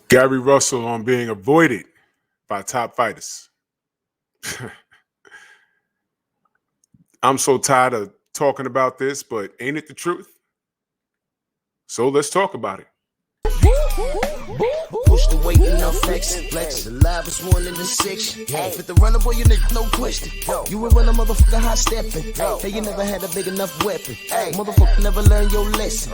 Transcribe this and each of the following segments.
Gary Russell on being avoided by top fighters. I'm so tired of talking about this, but ain't it the truth? So let's talk about it. Push the weight in no flex. Alive is one in the six. Fit the runner, boy, you nigga, no question. You will run a motherfucker high stepping. Hey, you never had a big enough weapon. Motherfucker never learned your lesson.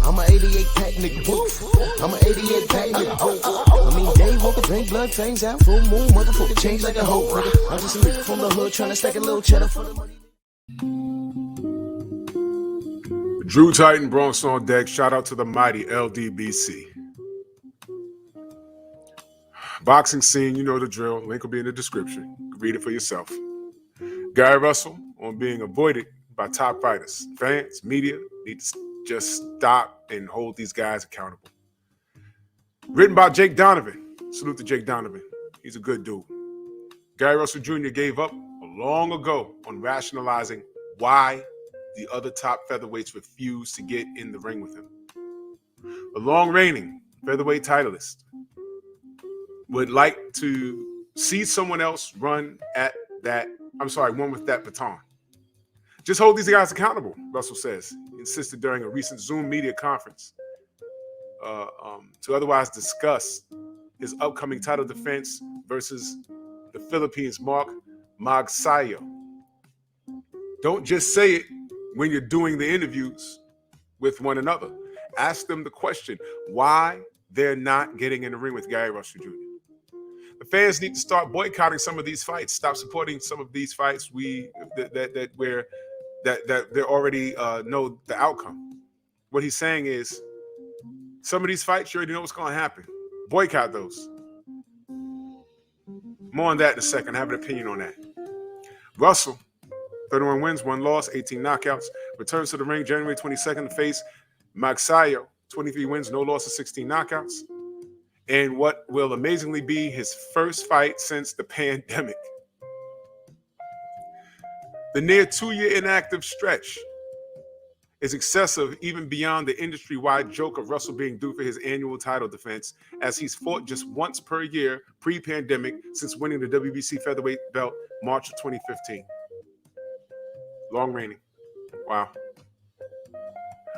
I'm an 88 pack nigga. I'm an 88 pack nigga. I mean, day walker, drink blood, fangs out, full moon, motherfucker change like a hoe, nigga. I'm just a nigga from the hood trying to stack a little cheddar for the money. Drew Titan, Bronx on deck. Shout out to the mighty LDBC. Boxing scene, you know the drill. Link will be in the description. Read it for yourself. Gary Russell on being avoided by top fighters. Fans, media need to just stop and hold these guys accountable. Written by Jake Donovan. Salute to Jake Donovan. He's a good dude. Gary Russell Jr. gave up long ago on rationalizing why the other top featherweights refused to get in the ring with him. The long reigning featherweight titleist would like to see someone else run with that baton. Just hold these guys accountable, Russell says. He insisted during a recent Zoom media conference to otherwise discuss his upcoming title defense versus the Philippines' Mark Magsayo. Don't just say it when you're doing the interviews with one another. Ask them the question, why they're not getting in the ring with Gary Russell Jr. The fans need to start boycotting some of these fights. Stop supporting some of these fights that they already know the outcome. What he's saying is, some of these fights you already know what's going to happen. Boycott those. More on that in a second. I have an opinion on that. Russell, 31 wins, 1 loss, 18 knockouts. Returns to the ring January 22nd to face Magsayo, 23 wins, no losses, 16 knockouts. And what will amazingly be his first fight since the pandemic. The near 2-year inactive stretch is excessive even beyond the industry-wide joke of Russell being due for his annual title defense, as he's fought just once per year pre-pandemic since winning the WBC featherweight belt March of 2015. Long reigning. Wow.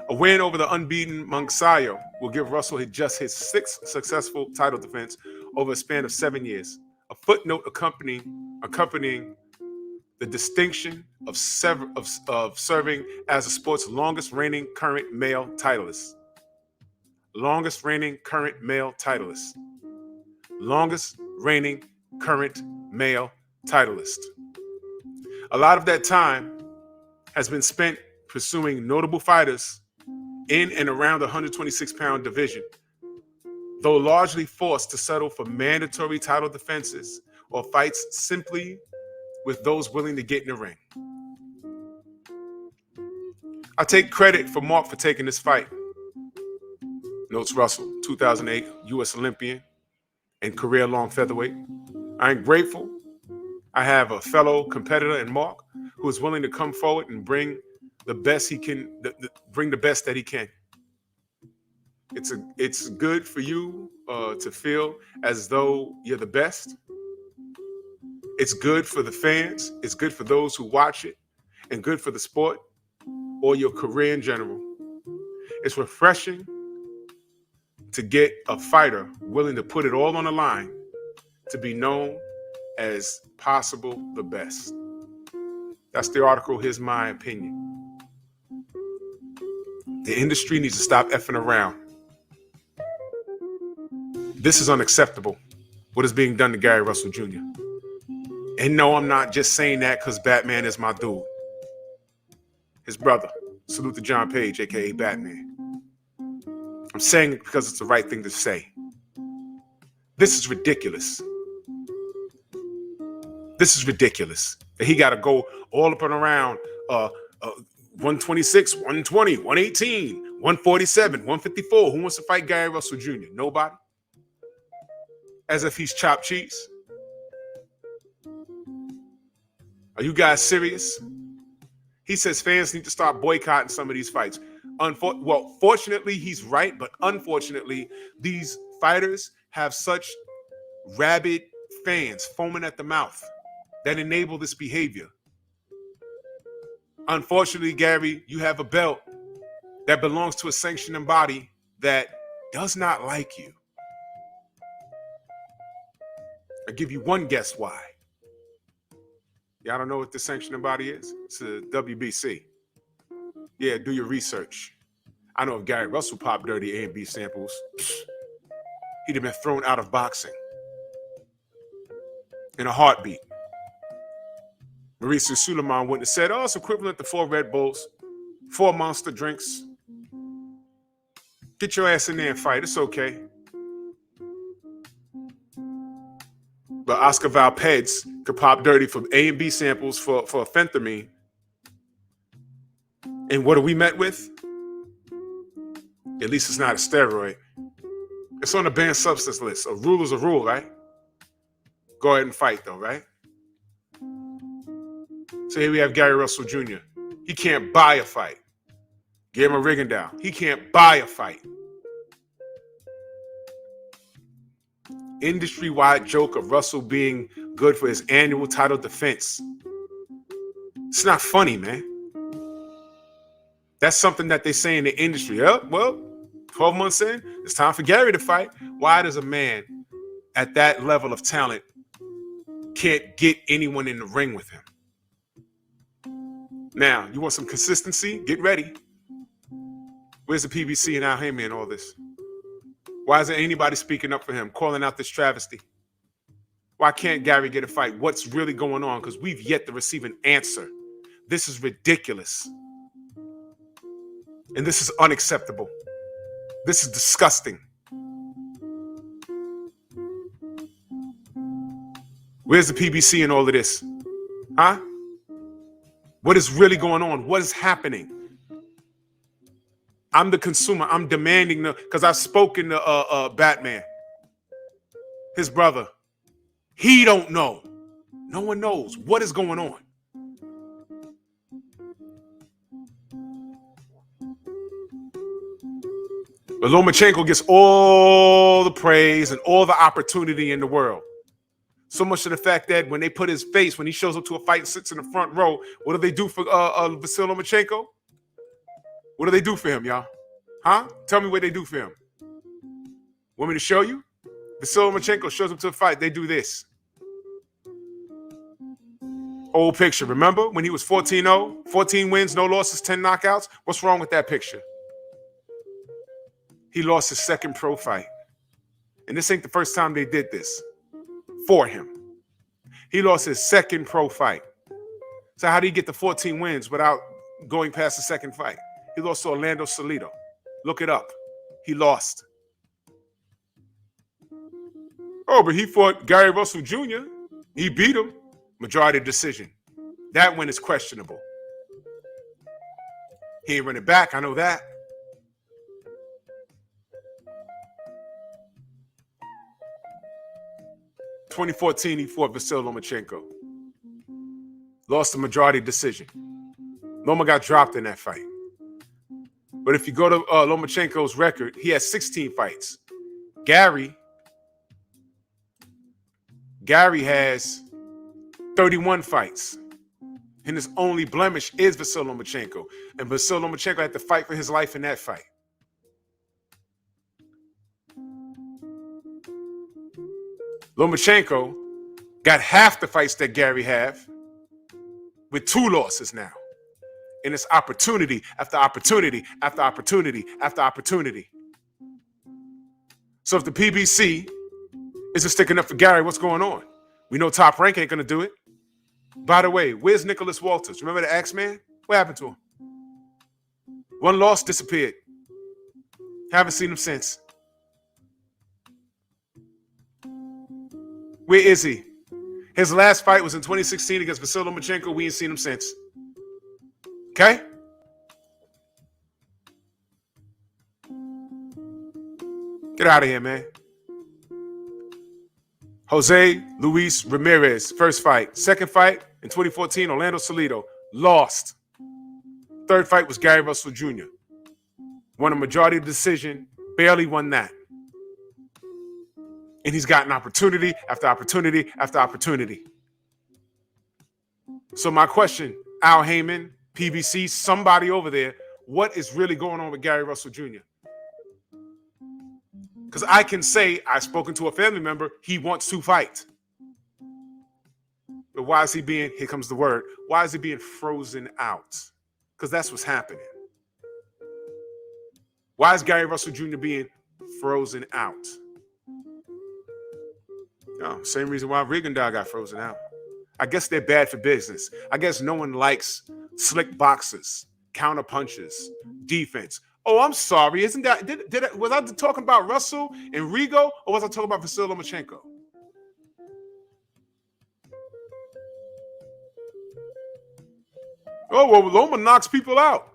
A win over the unbeaten Magsayo will give Russell just his 6th successful title defense over a span of 7 years. A footnote accompanying the distinction of serving as the sport's longest reigning current male titleist. Longest reigning current male titleist. Longest reigning current male titleist. A lot of that time has been spent pursuing notable fighters in and around the 126-pound division, though largely forced to settle for mandatory title defenses or fights simply with those willing to get in the ring. I take credit for Mark for taking this fight. Notes Russell, 2008 U.S. Olympian and career-long featherweight. I am grateful I have a fellow competitor in Mark who is willing to come forward and bring the best he can, bring the best that he can. It's good for you to feel as though you're the best. It's good for the fans. It's good for those who watch it, and good for the sport or your career in general. It's refreshing to get a fighter willing to put it all on the line to be known as possible the best. That's the article. Here's my opinion. The industry needs to stop effing around. This is unacceptable, what is being done to Gary Russell Jr. And no, I'm not just saying that because Batman is my dude. His brother. Salute to John Page, a.k.a. Batman. I'm saying it because it's the right thing to say. This is ridiculous. This is ridiculous. He got to go all up and around 126, 120, 118, 147, 154. Who wants to fight Gary Russell Jr.? Nobody? As if he's chopped cheese. Are you guys serious? He says fans need to start boycotting some of these fights. Fortunately, he's right, but unfortunately, these Fighters have such rabid fans foaming at the mouth that enable this behavior. Unfortunately, Gary, you have a belt that belongs to a sanctioning body that does not like you. I'll give you one guess why. Y'all don't know what the sanctioning body is? It's a WBC. Yeah, do your research. I know if Gary Russell popped dirty A&B samples, he'd have been thrown out of boxing in a heartbeat. Mauricio Suleiman wouldn't have said, oh, it's equivalent to 4 Red Bulls, 4 Monster drinks. Get your ass in there and fight. It's okay. But Oscar Valpez could pop dirty for A&B samples for amphetamine. And what are we met with? At least it's not a steroid. It's on the banned substance list. A rule is a rule, right? Go ahead and fight, though, right? So here we have Gary Russell Jr. He can't buy a fight. Guillermo Rigondeaux. He can't buy a fight. Industry-wide joke of Russell being good for his annual title defense. It's not funny, man. That's something that they say in the industry. Oh, well, 12 months in, it's time for Gary to fight. Why does a man at that level of talent can't get anyone in the ring with him? Now, you want some consistency? Get ready. Where's the PBC and Al Haymon in all this? Why isn't anybody speaking up for him, calling out this travesty? Why can't Gary get a fight? What's really going on? Because we've yet to receive an answer. This is ridiculous. And this is unacceptable. This is disgusting. Where's the PBC in all of this? Huh? What is really going on? What is happening? I'm the consumer. I'm demanding because I've spoken to Batman, his brother. He don't know. No one knows what is going on. But Lomachenko gets all the praise and all the opportunity in the world. So much to the fact that when they put his face, when he shows up to a fight and sits in the front row, what do they do for Vasyl Lomachenko? What do they do for him, y'all? Huh? Tell me what they do for him. Want me to show you? Vasyl Lomachenko shows up to a fight. They do this. Old picture. Remember when he was 14-0? 14 wins, no losses, 10 knockouts? What's wrong with that picture? He lost his second pro fight. And this ain't the first time they did this for him. He lost his second pro fight. So how do you get the 14 wins without going past the second fight? He lost to Orlando Salido. Look it up. He lost. Oh, but he fought Gary Russell Jr. He beat him. Majority decision. That win is questionable. He ain't running back. I know that. In 2014, he fought Vasyl Lomachenko. Lost the majority decision. Loma got dropped in that fight. But if you go to Lomachenko's record, he has 16 fights. Gary has 31 fights. And his only blemish is Vasyl Lomachenko. And Vasyl Lomachenko had to fight for his life in that fight. Lomachenko got half the fights that Gary have with 2 losses now. And it's opportunity after opportunity after opportunity after opportunity. So if the PBC isn't sticking up for Gary, what's going on? We know Top Rank ain't going to do it. By the way, where's Nicholas Walters? Remember the Axeman? What happened to him? One loss, disappeared. Haven't seen him since. Where is he? His last fight was in 2016 against Vasyl Lomachenko. We ain't seen him since. Okay? Get out of here, man. Jose Luis Ramirez, first fight. Second fight in 2014, Orlando Salido. Lost. Third fight was Gary Russell Jr. Won a majority decision. Barely won that. And he's gotten opportunity after opportunity after opportunity. So my question, Al Heyman, PBC, somebody over there, what is really going on with Gary Russell Jr.? Because I can say, I've spoken to a family member, he wants to fight. But why is he being, here comes the word, why is he being frozen out? Because that's what's happening. Why is Gary Russell Jr. being frozen out? No, same reason why Rigondeaux got frozen out. I guess they're bad for business. I guess no one likes slick boxers, counter punches, defense. Oh, I'm sorry. Isn't that was I talking about Russell and Rigo, or was I talking about Vasily Lomachenko? Oh, well, Loma knocks people out.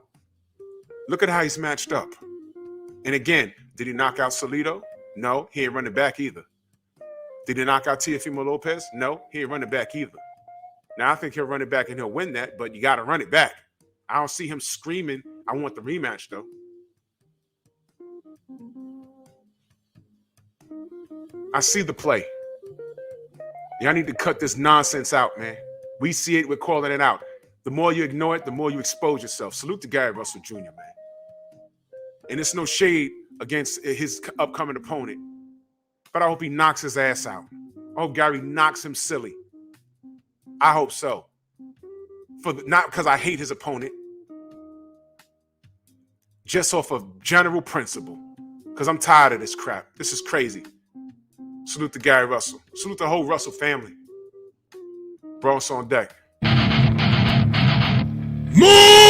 Look at how he's matched up. And again, did he knock out Salido? No, he ain't running back either. Did he knock out Teofimo Lopez? No, he ain't running back either. Now, I think he'll run it back and he'll win that, but you got to run it back. I don't see him screaming, I want the rematch, though. I see the play. Y'all need to cut this nonsense out, man. We see it, we're calling it out. The more you ignore it, the more you expose yourself. Salute to Gary Russell Jr., man. And it's no shade against his upcoming opponent, but I hope he knocks his ass out. I hope Gary knocks him silly. I hope so. Not because I hate his opponent, just off of general principle, because I'm tired of this crap. This is crazy. Salute to Gary Russell. Salute the whole Russell family. Bros on deck. Move!